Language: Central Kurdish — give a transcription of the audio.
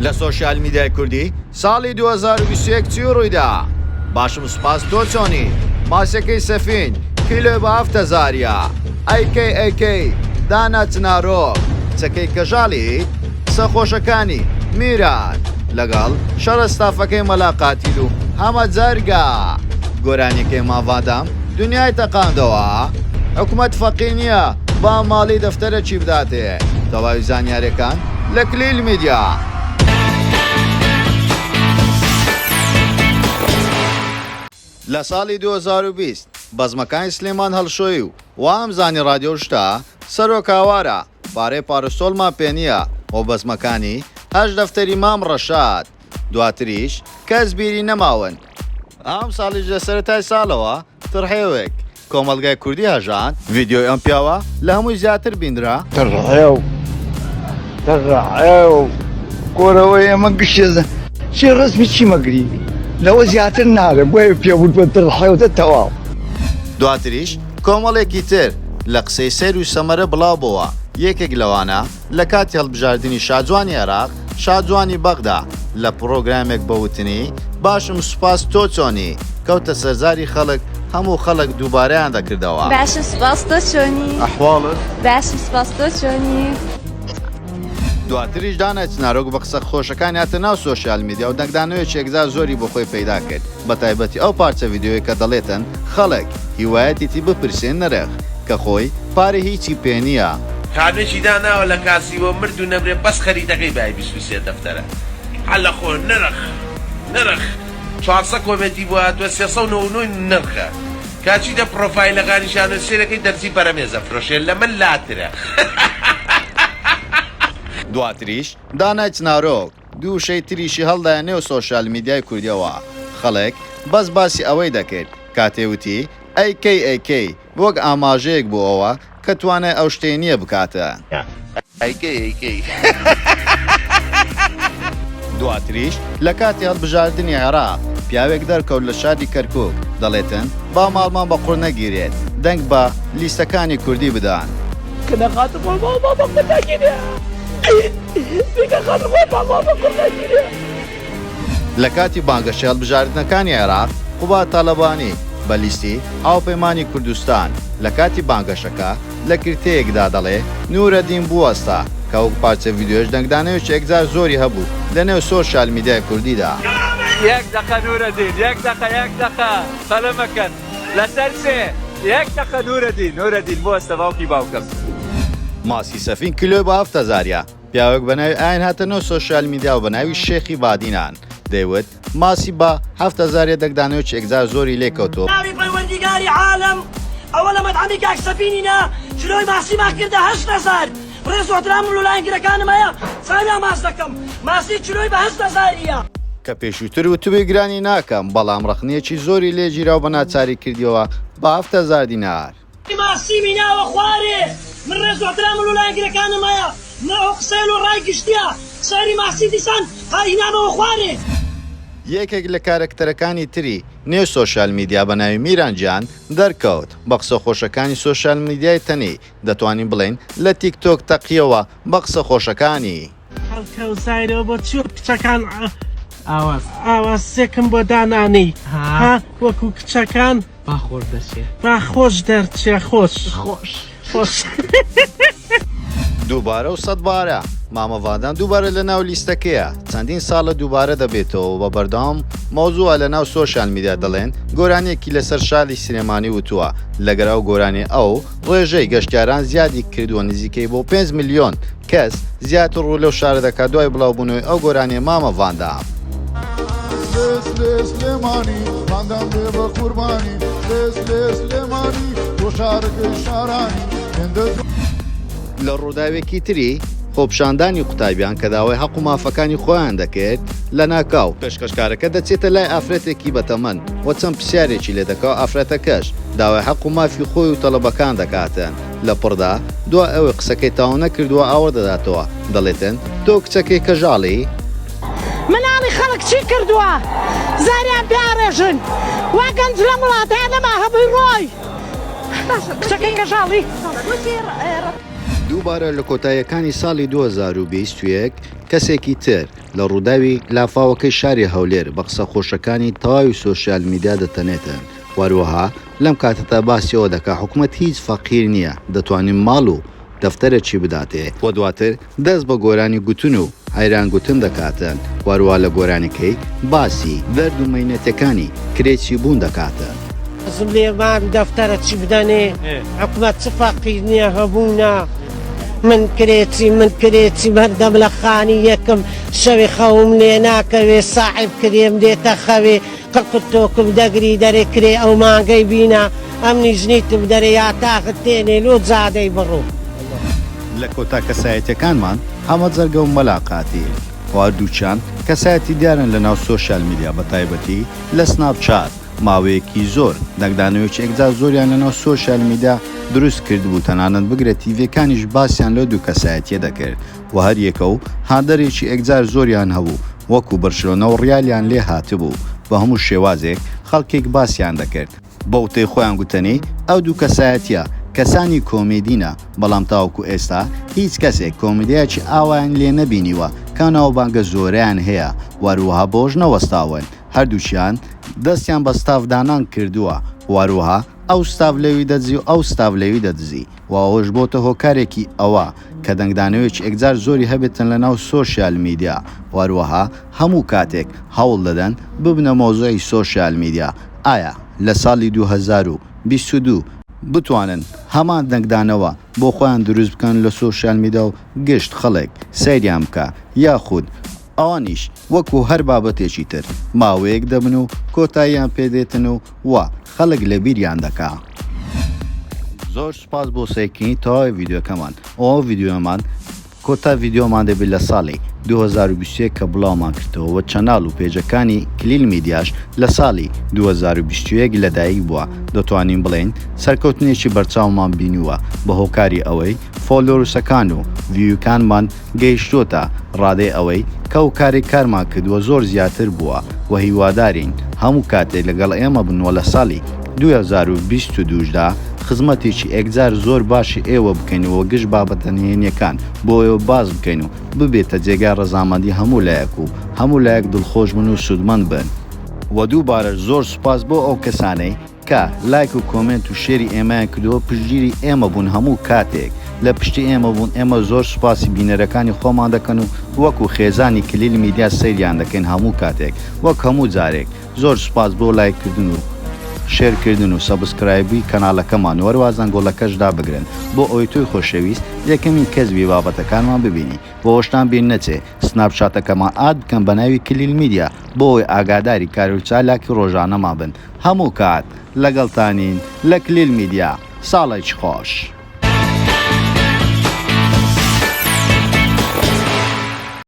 لە سۆشیال میدیای کوردی ساڵی 2021 چی ڕوویدا؟ باشم سوپاس تۆ چۆنی؟ ماسەکەی سەفین کیلۆ بە 7,000 ئەیکەی دانا چنارۆ چەکەی کەژاڵی سەخۆشەکانی میران لەگەڵ شەڕستافەکەی مەلاقاتیل و هەمە جەرگا گۆرانیەکەی ماڤادام دنیای تەقاندەوە حکومەت فەقی نییە با ماڵی دەفتەرە چی بداتێ تەواوی زانیاریەکان لە کلیل میدیا. لە ساڵی 2020 بەزمەکانی سلێمان هەڵشۆی و وام زانی رادیۆ شتا سەرۆکاوارە پارەی پارستۆڵمان پێ نییە بۆ بەزمەکانی هەش دەفتەری مام ڕەشاد دواتریش کەس بیری نەماون. ئەم ساڵیش لە سەرەتای ساڵەوە تڕحێوێک کۆمەلگای کوردی هەژان ڤیدیۆی ئەم پیاوە لە هەمووی زیاتر بینرا تڕحێو کۆرەوەی ئەمە گشێزە چی ڕسمی چی مەگری لەوە زیاتر نارم بۆیە پێبوو بە تڕحێوتە تەواو. دواتریش کۆمەڵێکی تر لە قسەی سەیر و سەمەرە بڵاوبەوە یەکێک لەوانە لە کاتی هەڵبژاردننی شاجوانی عێراق شاجوانی بەغدا لە پرۆگرامێک بەوتنی باشم سوپاس تۆ چۆنی کەوتە سەرزاری خەڵک هەموو خەڵک دووبارەیان دەکردەوە. باشم سوپاس تۆ چۆنی؟ ئەحواڵت؟ باشم سوپاس تۆ چۆنی؟ دواتریش دانای چنارۆک بە قسە خۆشەکان هاتە ناو سۆشیال میدیا و دەنگدانەوەی یەکجار زۆری بۆ خۆی پەیدا کرد بە تایبەتی ئەو پارچە ڤیدیۆی کە دەڵێتن خەڵک هیوایەتیتی بپرسێن نرخ کە خۆی پارە هیچی پێ نییە. کارنێکی داناوە لە کاسیوە مرد و نەبرێ بەس خەریتەکەی بای 23 دەفتەرە هەڵە خۆ نرخ 400 کۆمەتی بووە 399 نرخە کاچی دە پرۆفایلەکانیشانە سێرەکەی دەرچی بەرەمێزە فرۆشێن لە من لاترە. دواتریش دانای چنارۆک دوو شەی تریشی هەڵدایە نێو سۆشیال میدیای کوردیەوە خەڵک بەس باسی ئەوەی دەکرد کاتێوتی ئەیکەی وەک ئاماژەیەک بۆ ئەوە کە توانای ئەو شتەی نییە بکاتە. ئەیکەی دواتریش لە کاتی هەڵبژاردننی عێراق پیاوێک دەرکەوت لە شاری کەرکووک دەڵێتن با ماڵمان بە قوڕ نەگیرێت دەنگ بە لیستەکانی کوردی بدان. لە کاتی بانگەشە هەڵبژاردنەکانی عێراق قوبا تاالبانی بە لیستی هاوپەیمانی کوردستان لە کاتی بانگەشەکە لە کردەیەکدا دەڵێ نورەدین بوەستە کە وەک پارچە ڤیدیۆش دەنگدانەوەی یەکجار زۆری هەبوو لە نێو سۆشیال میدیای کوردیدا. یەک دقە نورەدین یەک دقە سەلەمەکەن لەسەر سێ یەک دقە نورەدین بوەستە باوکی باوکەم. ماسی سەفین کیلۆ بە 7,000 پیاوێک بە ناوی ئاین هاتە نەوە سۆشیال میدیا و بە ناوی شێخی بادینان دەیوت ماسی بە 7,000 دەنگدانەوەی یەکجار زۆری لێکەوتۆ. ناوی پەروەردیگاری عالم ئەوە لە مەدعەمی کاک سەفینینە چلۆی ماسی ماکردە 8,000 ڕێز و احترام و لایەنگرەکانم هەیە چاویان ماس دەکەم ماسی چلۆی بە 8,000 کە پێشووتر وتوی گرانی ناکەم بەڵام ڕخنیەکی زۆری لێگیرا و بە ناچاری کردیەوە بە 7,000 دینار. ماسی میناوە خوارێ من ڕێز و احترام و لایەنگرەکانم هەیە نەوە قسەیل و ڕای گشتیە سەری ماسی دیسان قاینامەوە خوارێ. یەکێک لە کارکتەرەکانی تری نێو سۆشیال میدیا بە ناوی میرانجیان دەرکەوت بە قسە خۆشەکانی سۆشیال میدیای تەنی دەتوانین بڵێن لە تیکتۆک تەقیەوە بە قسە خۆشەکانی. هەڵکەوزایرەوە بۆ چوە کچەکان ئاوازێکم بۆ دانانی ها وەکو کچەکان باخۆش دەچێ باخۆش دەرچێ خۆش دووبارە و سەدبارە مامەڤادان دووبارە لە ناو لیستەکەیە چەندین ساڵە دووبارە دەبێتەوە بە بەردەوام مۆزووە لە ناو سۆشیال میدیا دەڵێن گۆرانێکی لەسەر شالی سینەمانی وتووە لەگەرا و گۆرانی ئەو ڕێژەی گەشتیاران زیادی کردووە نزیکەی بۆ 5 ملیۆن کەس زیاتر ڕوو لەو شارە دەکات دوای بڵاوبوونەوەی ئەو گۆرانی مامەڤاندام. لە ڕووداوێکی تری خۆپشاندانی قوتابیان کە داوای حەق و مافەکانی خۆیان دەکرد لە ناکاو پێشکەشکارەکە دەچێتە لای ئافرەتێکی بەتەمەن وە چەند پرسیارێکی لێ دەکەوە ئافرەتەکەش داوای حەق و مافی خۆی و تەڵەبەکان دەکاتن لە پڕدا دوای ئەوەی قسەکەی تاو نەکردووە ئاوە دەداتەوە دەڵێتن تۆ کچەکەی کەژاڵی مناڵی خەڵک چی کردووە زاریان بیاڕێژن وا گەنج لە وڵاتەیە نەما هەبووی ڕۆی کچەکەی کەژاڵی دووبارە لە کۆتاییەکانی ساڵی 2021 کەسێکی تر لە ڕووداوی لافاوەکەی شاری هەولێر بە قسە خۆشەکانی تەواوی سۆشیال میدیا دەتەنێتن. وەروەها لەم کاتەدا باسیەوە دەکا حکوومەت هیچ فەقیر نییە دەتوانین ماڵ و دەفتەرێکی بداتێ و دواتر دەست بە گۆرانی گوتن و حیران گوتن دەکاتن. وەروە لە گۆرانەکەی باسی دەرد و مەینەتەکانی کرێکی بوون دەکاتن. حەزم لێمان دەفتەرە چی بدەنێ حکوومەت چ فەقیر نییە هەبوونا من کرێتی بەردەم لە خانی یەکم شەوی خەوم لێ ناکەوێ ساحب کرێم دێتە خەوێ قڕقت تۆکم دەگری دەرێ کرێ ئەو مانگەی بینە ئەم نیژنیتم دەرێ یا تاقت تێنێ لۆ جادەی بڕۆ. لە کۆتا کەسایەتەکانمان هەمە جەرگە و مەلاقاتی واردووچان کەسایەتی دیارن لە ناو سۆشیال میدیا بە تایبەتی لە سناپچات ماوەیەکی زۆر دەنگدانەوەی ئەگزار زۆریان لە ناو سۆشیال میدیا دروست کرد بوو تەنانەت بگرێت تیڤەکانیش باسییان لە دوو کەسایەتیە دەکرد و هەر یەکە و هاندەرێکی ئەگزار زۆریان هەبوو وەکو بەرشلۆنە و ڕیالیان لێ هاتبوو بە هەموو شێوازێک خەڵکێک باسییان دەکرد بە وتەی خۆیان گوتنی ئەو دوو کەسایەتیە کەسانی کۆمیدینە بەڵام تاوەکو ئێستا هیچ کەسێک کۆمیدیاکی ئاوایان لێ نەبینیوە کانەوە بانگە زۆریان هەیە وەروەها بۆژ نەوەستاون هەردووچیان دەستیان بە ستافدانان کردووە وەروەها ئەو ستاف لەوی دەدزی و ئەو ستاف لەوی دەدزی و ئەوەش بۆتە هۆکارێکی ئەوە کە دەنگدانەوەیکی ئەگزار زۆری هەبێتن لە ناو سۆشیال میدیا وەروەها هەموو کاتێک هەوڵ دەدەن ببنە مۆزۆی سۆشیال میدیا ئایا لە ساڵی 2022 بتوانن هەمان دەنگدانەوە بۆ خۆیان دروست بکەن لە سۆشیال میدیا و گشت خەڵک سەیریان بکە یاخود ئەوانیش وەکو هەر بابەتێکی تر ماوەیەک دەبن و کۆتاییان پێدێتن و وا خەڵک لە بیریان دەکا. زۆر سوپاس بۆ سێکردنی تەواوی ڤیدیۆکەمان ئەوە ڤیدیۆمان کۆتا ڤیدیۆمان دەبێت لە ساڵی 2021 کە بڵاومان کردەوە و چەناڵ و پێجەکانی کلیل میدیاش لە ساڵی 2021 لەدایک بووە دەتوانین بڵێن سەرکەوتنێکی بەرچاومان بینیوە بە هۆکاری ئەوەی فۆلۆرسەکان و ڤیوکانمان گەیشتۆتە ڕادەی ئەوەی کە و کارێک کارمان کردووە زۆر زیاتر بووە و هیوادارین هەموو کاتێک لەگەڵ ئێمە بنوە لە ساڵی 2022دا خزمەتێکی ئەگزار زۆر باشی ئێوە بکەینەوە گشت بابەتە نهێنیەکان بۆ ئێوە باز بکەین و ببێتە جێگای ڕەزامەندی هەموو لایەک و هەموو لایەک دڵخۆش بن و سودمەند بن و دووبارە زۆر سوپاس بۆ ئەو کەسانەی کە لایک و کۆمنت و شێری ئێمەیان کردووە پشتگیری ئێمە بوون هەموو کاتێک لە پشتی ئێمە بوون ئێمە زۆر سوپاسی بینەرەکانی خۆمان دەکەن و وەکو خێزانی کلیل میدیا سەیریان دەکەن هەموو کاتێک وەک هەموو جارێک زۆر سوپاس بۆ لایککردن و شێرکردن و سەبسکرایبی کەناڵەکەمان وەروازان گۆڵەکەشدا بگرن بۆ ئەوی توی خۆشەویست یەکەمین کەسبی بابەتەکانمان ببینی بۆ هۆشتان بین نەچێ سناپچاتەکەمان ئاد بکەن بە ناوی کلیل میدیا بۆ ئەوی ئاگاداری کاروچالاکی ڕۆژانەما بن هەموو کات لەگەڵتانین لە کلیل میدیا ساڵێکی خۆش.